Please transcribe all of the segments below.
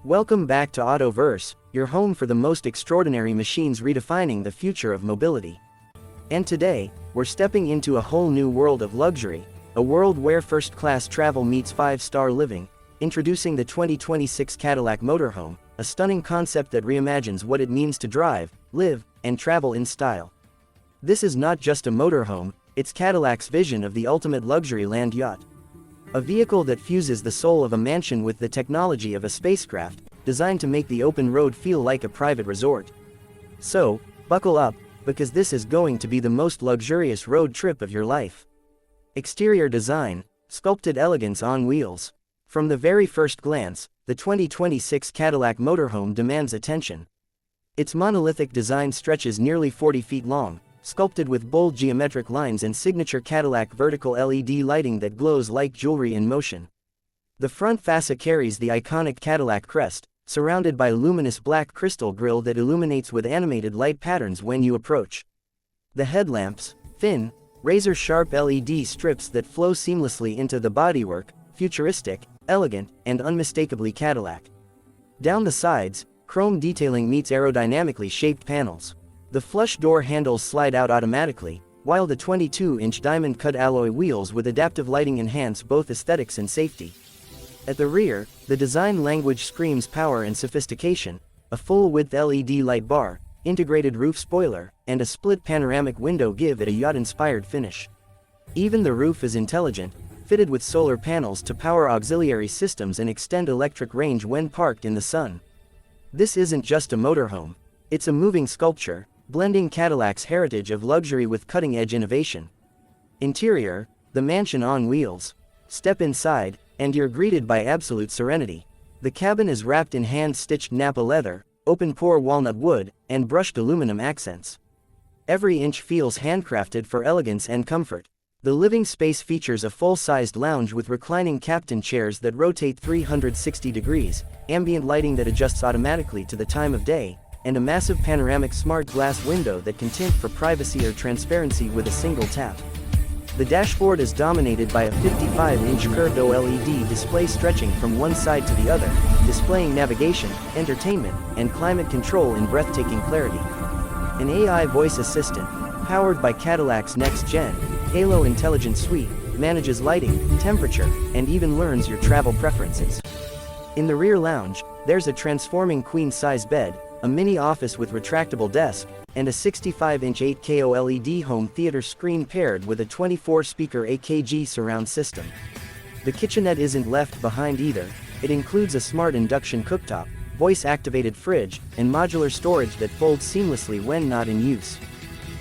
Welcome back to Autoverse, your home for the most extraordinary machines redefining the future of mobility. And today, we're stepping into a whole new world of luxury, a world where first-class travel meets five-star living, introducing the 2026 Cadillac Motorhome, a stunning concept that reimagines what it means to drive, live, and travel in style. This is not just a motorhome, it's Cadillac's vision of the ultimate luxury land yacht. A vehicle that fuses the soul of a mansion with the technology of a spacecraft, designed to make the open road feel like a private resort. So, buckle up, because this is going to be the most luxurious road trip of your life. Exterior design, sculpted elegance on wheels. From the very first glance, the 2026 Cadillac Motorhome demands attention. Its monolithic design stretches nearly 40 feet long, sculpted with bold geometric lines and signature Cadillac vertical LED lighting that glows like jewelry in motion. The front facade carries the iconic Cadillac crest, surrounded by luminous black crystal grille that illuminates with animated light patterns when you approach. The headlamps, thin, razor-sharp LED strips that flow seamlessly into the bodywork, futuristic, elegant, and unmistakably Cadillac. Down the sides, chrome detailing meets aerodynamically shaped panels. The flush door handles slide out automatically, while the 22-inch diamond-cut alloy wheels with adaptive lighting enhance both aesthetics and safety. At the rear, the design language screams power and sophistication: a full-width LED light bar, integrated roof spoiler, and a split panoramic window give it a yacht-inspired finish. Even the roof is intelligent, fitted with solar panels to power auxiliary systems and extend electric range when parked in the sun. This isn't just a motorhome, it's a moving sculpture, blending Cadillac's heritage of luxury with cutting-edge innovation. Interior, the mansion on wheels. Step inside, and you're greeted by absolute serenity. The cabin is wrapped in hand-stitched Napa leather, open-pore walnut wood, and brushed aluminum accents. Every inch feels handcrafted for elegance and comfort. The living space features a full-sized lounge with reclining captain chairs that rotate 360 degrees, ambient lighting that adjusts automatically to the time of day, and a massive panoramic smart glass window that can tint for privacy or transparency with a single tap. The dashboard is dominated by a 55-inch curved OLED display stretching from one side to the other, displaying navigation, entertainment, and climate control in breathtaking clarity. An AI voice assistant, powered by Cadillac's next-gen Halo Intelligent Suite, manages lighting, temperature, and even learns your travel preferences. In the rear lounge, there's a transforming queen-size bed, a mini office with retractable desk, and a 65-inch 8K OLED home theater screen paired with a 24-speaker AKG surround system. The kitchenette isn't left behind either. It includes a smart induction cooktop, voice-activated fridge, and modular storage that folds seamlessly when not in use.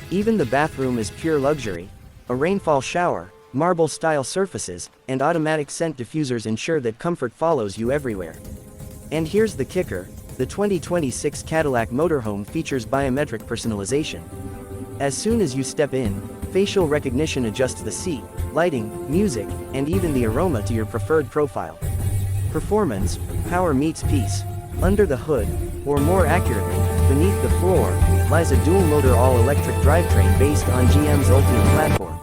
Even the bathroom is pure luxury. A rainfall shower, marble-style surfaces, and automatic scent diffusers ensure that comfort follows you everywhere. And here's the kicker: the 2026 Cadillac Motorhome features biometric personalization. As soon as you step in, facial recognition adjusts the seat, lighting, music, and even the aroma to your preferred profile. Performance, power meets peace. Under the hood, or more accurately, beneath the floor, lies a dual-motor all-electric drivetrain based on GM's Ultium platform.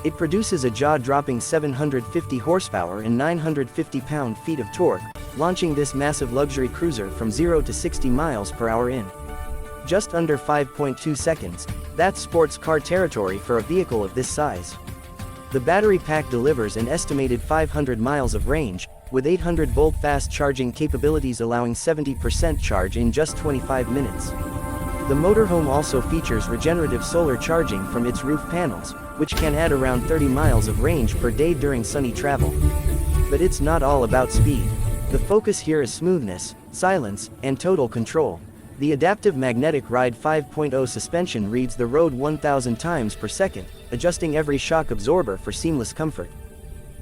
It produces a jaw-dropping 750 horsepower and 950 pound-feet of torque, launching this massive luxury cruiser from 0 to 60 miles per hour in just under 5.2 seconds. That's sports car territory for a vehicle of this size. The battery pack delivers an estimated 500 miles of range, with 800-volt fast charging capabilities allowing 70% charge in just 25 minutes. The motorhome also features regenerative solar charging from its roof panels, which can add around 30 miles of range per day during sunny travel. But it's not all about speed. The focus here is smoothness, silence, and total control. The adaptive magnetic Ride 5.0 suspension reads the road 1,000 times per second, adjusting every shock absorber for seamless comfort.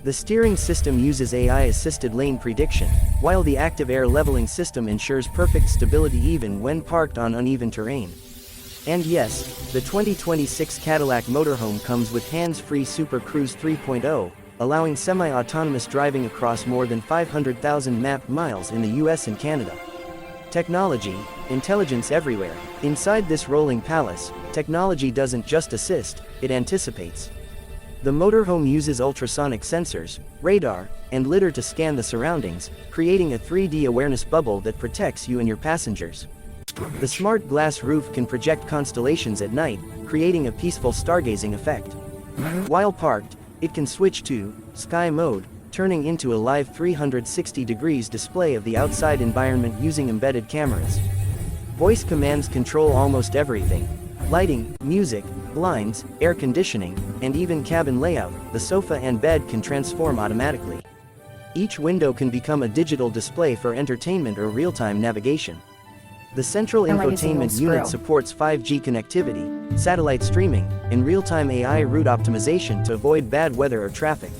The steering system uses AI-assisted lane prediction, while the active air leveling system ensures perfect stability even when parked on uneven terrain. And yes, the 2026 Cadillac Motorhome comes with hands-free Super Cruise 3.0, allowing semi-autonomous driving across more than 500,000 mapped miles in the US and Canada. Technology, intelligence everywhere. Inside this rolling palace, technology doesn't just assist, it anticipates. The motorhome uses ultrasonic sensors, radar, and lidar to scan the surroundings, creating a 3D awareness bubble that protects you and your passengers. The smart glass roof can project constellations at night, creating a peaceful stargazing effect. While parked, it can switch to sky mode, turning into a live 360 degrees display of the outside environment using embedded cameras. Voice commands control almost everything: lighting, music, blinds, air conditioning, and even cabin layout. The sofa and bed can transform automatically. Each window can become a digital display for entertainment or real-time navigation. The central infotainment unit supports 5G connectivity, satellite streaming, and real-time AI route optimization to avoid bad weather or traffic.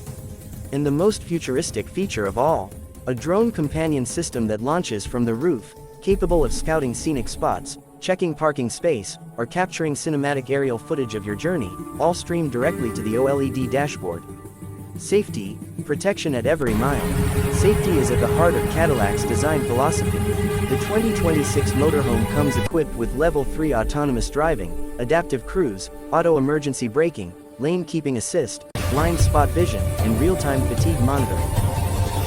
And the most futuristic feature of all, a drone companion system that launches from the roof, capable of scouting scenic spots, checking parking space, or capturing cinematic aerial footage of your journey, all streamed directly to the OLED dashboard. Safety, protection at every mile. Safety is at the heart of Cadillac's design philosophy. The 2026 motorhome comes equipped with Level 3 autonomous driving, adaptive cruise, auto emergency braking, lane keeping assist, blind spot vision, and real-time fatigue monitoring.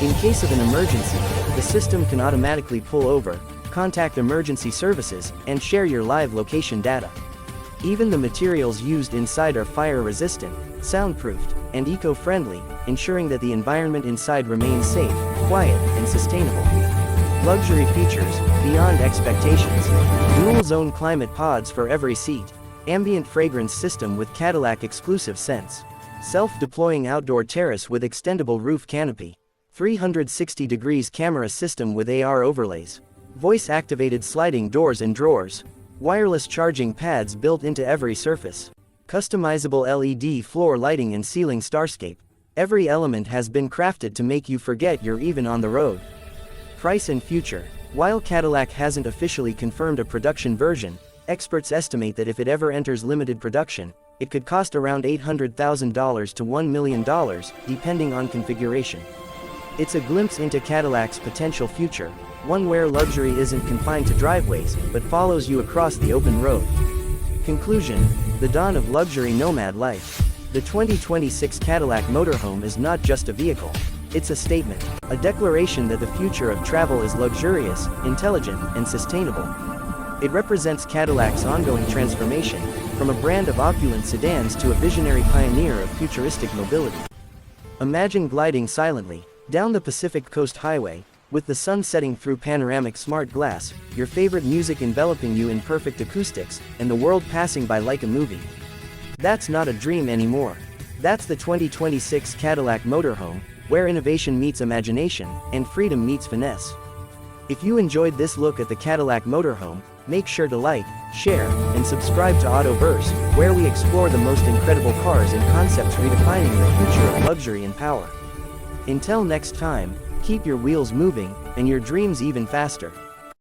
In case of an emergency, the system can automatically pull over, contact emergency services, and share your live location data. Even the materials used inside are fire-resistant, soundproofed, and eco-friendly, ensuring that the environment inside remains safe, quiet, and sustainable. Luxury features, beyond expectations. Dual-zone climate pods for every seat. Ambient fragrance system with Cadillac exclusive scents. Self-deploying outdoor terrace with extendable roof canopy. 360 degrees camera system with AR overlays. Voice-activated sliding doors and drawers. Wireless charging pads built into every surface. Customizable LED floor lighting and ceiling starscape. Every element has been crafted to make you forget you're even on the road. Price and future. While Cadillac hasn't officially confirmed a production version, experts estimate that if it ever enters limited production, it could cost around $800,000 to $1 million, depending on configuration. It's a glimpse into Cadillac's potential future, one where luxury isn't confined to driveways, but follows you across the open road. Conclusion: the dawn of luxury nomad life. The 2026 Cadillac Motorhome is not just a vehicle. It's a statement, a declaration that the future of travel is luxurious, intelligent, and sustainable. It represents Cadillac's ongoing transformation, from a brand of opulent sedans to a visionary pioneer of futuristic mobility. Imagine gliding silently down the Pacific Coast Highway, with the sun setting through panoramic smart glass, your favorite music enveloping you in perfect acoustics, and the world passing by like a movie. That's not a dream anymore. That's the 2026 Cadillac Motorhome, where innovation meets imagination, and freedom meets finesse. If you enjoyed this look at the Cadillac Motorhome, make sure to like, share, and subscribe to Autoverse, where we explore the most incredible cars and concepts redefining the future of luxury and power. Until next time, keep your wheels moving, and your dreams even faster.